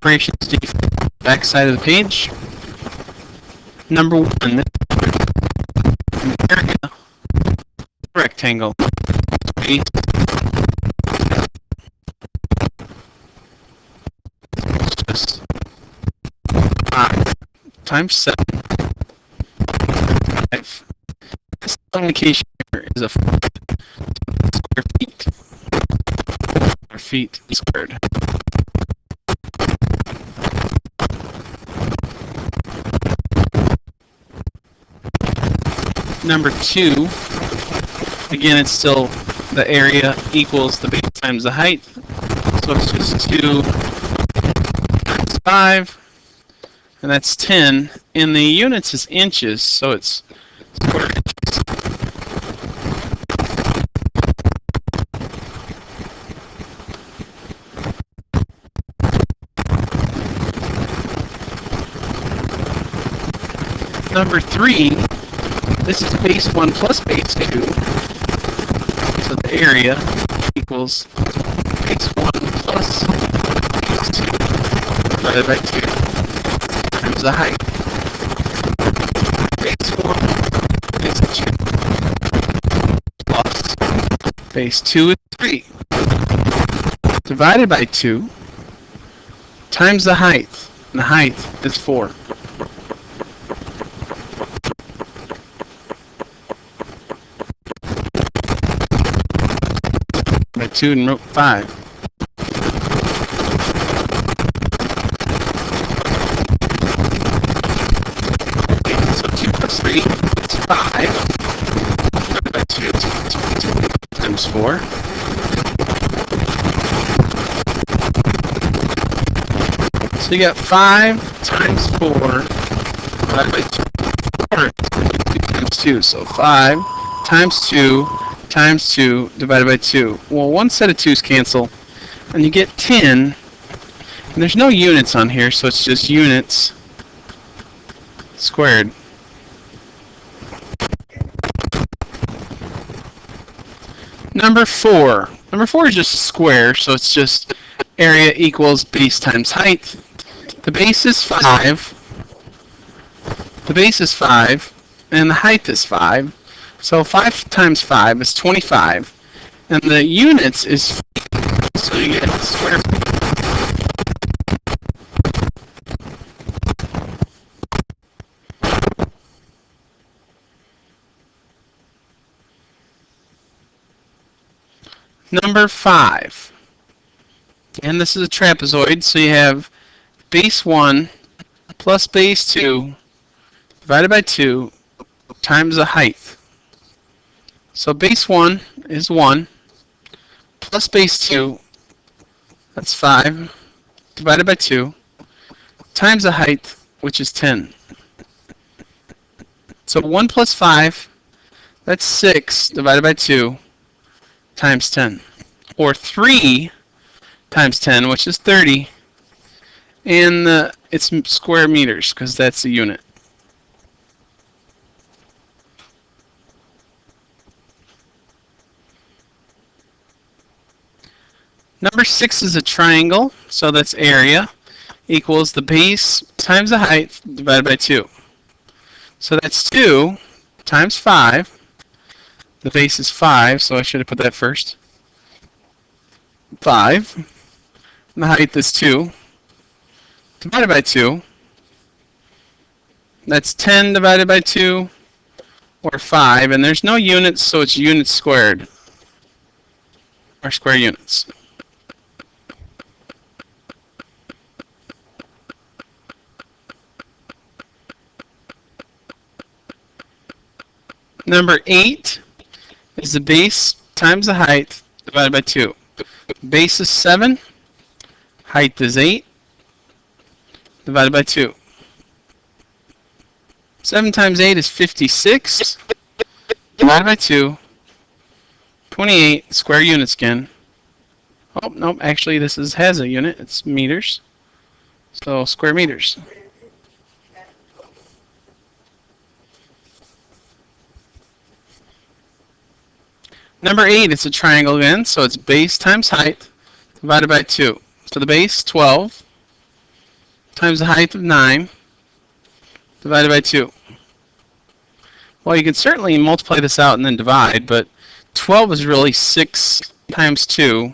operations back side of the page. Number 1, area, rectangle, base, just 5 times 7. 5. This indication here is a foot square feet. Or feet squared. Number 2, again, it's still the area equals the base times the height. So it's just 2 times 5, and that's 10. And the units is inches, so it's square inches. Number 3, this is base 1 plus base 2. So the area equals base 1 plus base 2 divided by 2 times the height. Base 4 base 2 plus base 2 is 3 divided by 2 times the height. And the height is 4. By 2 and root 5. Okay, so 2 plus 3 is 5. Divided by 2 times 4. So you got 5 times 4 divided by 2. 4 times 2. So 5 times 2 times 2 divided by 2. Well, one set of 2's cancel, and you get 10. And there's no units on here, so it's just units squared. Number 4. Number 4 is just a square, so it's just area equals base times height. The base is 5. The base is 5, and the height is 5. So 5 times 5 is 25, and the units is feet, so you get square feet. Number 5, and this is a trapezoid, so you have base 1 plus base 2 divided by 2 times the height. So base 1 is 1, plus base 2, that's 5, divided by 2, times the height, which is 10. So 1 plus 5, that's 6, divided by 2, times 10. Or 3 times 10, which is 30, and it's square meters, because that's the unit. Number 6 is a triangle, so that's area equals the base times the height divided by 2. So that's 2 times 5. The base is 5, so I should have put that first. 5. And the height is 2 divided by 2. That's 10 divided by 2, or 5. And there's no units, so it's units squared, or square units. Number 8 is the base times the height divided by 2. Base is 7, height is 8, divided by 2. 7 times 8 is 56, divided by 2, 28, square units again. Oh, nope, actually this has a unit, it's meters. So square meters. Number 8, it's a triangle again, so it's base times height divided by 2. So the base, 12, times the height of 9 divided by 2. Well, you could certainly multiply this out and then divide, but 12 is really 6 times 2,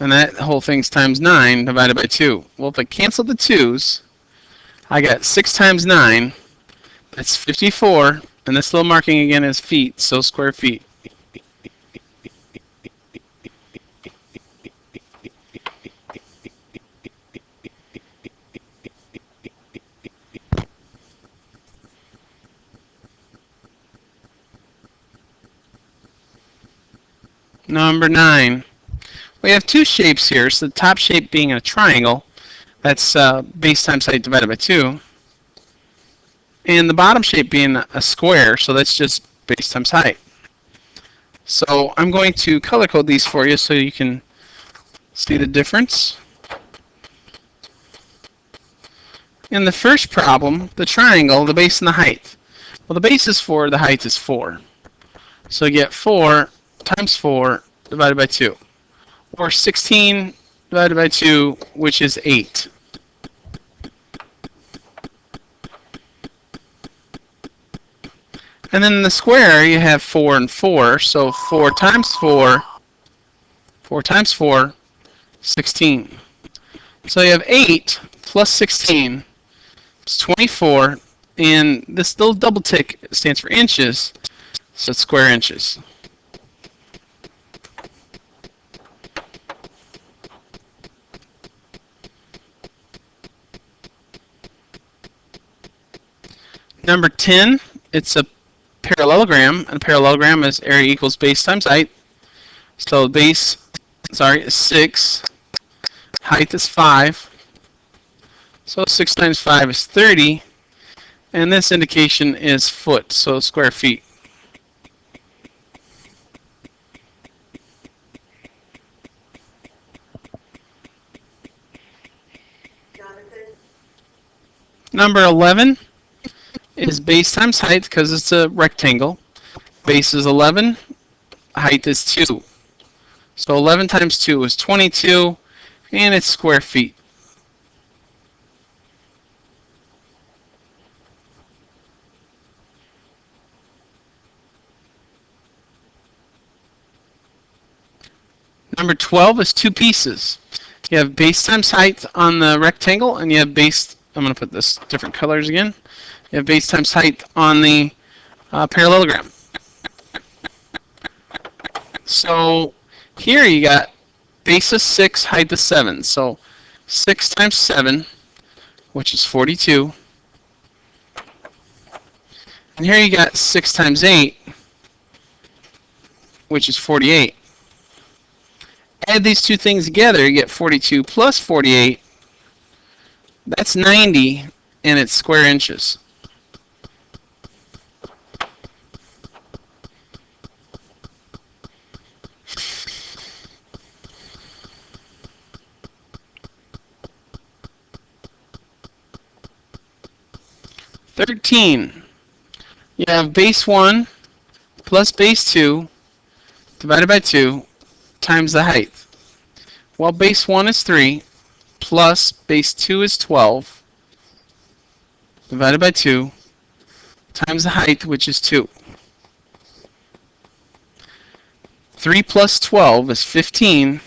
and that whole thing's times 9 divided by 2. Well, if I cancel the 2's, I got 6 times 9, that's 54, and this little marking again is feet, so square feet. Number 9. We have two shapes here, so the top shape being a triangle, that's base times height divided by 2. And the bottom shape being a square, so that's just base times height. So I'm going to color code these for you so you can see the difference. In the first problem, the triangle, the base and the height. Well, the base is 4, the height is 4. So you get 4 times 4 divided by 2. Or 16 divided by 2, which is 8. And then in the square, you have 4 and 4. So 4 times 4, 4 times 4, 16. So you have 8 plus 16. It's 24. And this little double tick stands for inches. So it's square inches. Number 10, it's a parallelogram, and a parallelogram is area equals base times height. So base, is 6, height is 5. So 6 times 5 is 30, and this indication is foot, so square feet. Number 11 is base times height because it's a rectangle. Base is 11, height is 2. So 11 times 2 is 22, and it's square feet. Number 12 is two pieces. You have base times height on the rectangle, and you have base, I'm going to put this different colors again. You have base times height on the parallelogram. So here you got base is 6, height is 7. So 6 times 7, which is 42. And here you got 6 times 8, which is 48. Add these two things together, you get 42 plus 48. That's 90, and it's square inches. $13. You have base 1 plus base 2 divided by 2 times the height. Well, base 1 is 3 plus base 2 is 12 divided by 2 times the height, which is 2. 3 plus 12 is 15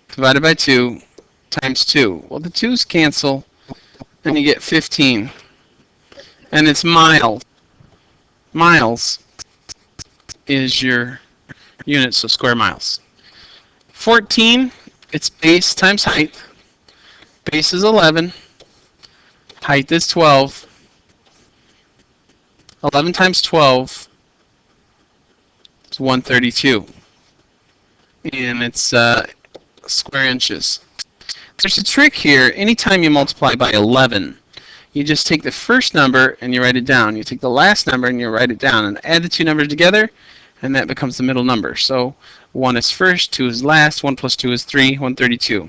divided by 2 times 2. Well, the 2's cancel, and you get 15. And it's miles. Miles is your unit, so square miles. 14, it's base times height. Base is 11. Height is 12. 11 times 12 is 132. And it's square inches. There's a trick here. Anytime you multiply by 11, you just take the first number and you write it down. You take the last number and you write it down, and add the two numbers together, and that becomes the middle number. So 1 is first, 2 is last, 1 plus 2 is 3, 132.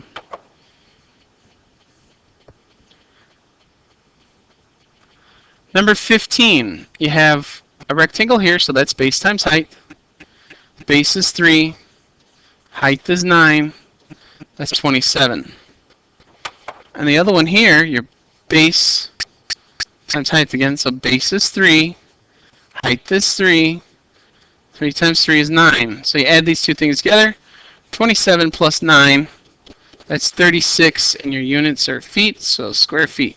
Number 15, you have a rectangle here, so that's base times height. Base is 3, height is 9, that's 27. And the other one here, your base times height again. So base is 3, height is 3. 3 times 3 is 9. So you add these two things together. 27 plus 9, that's 36, and your units are feet, so square feet.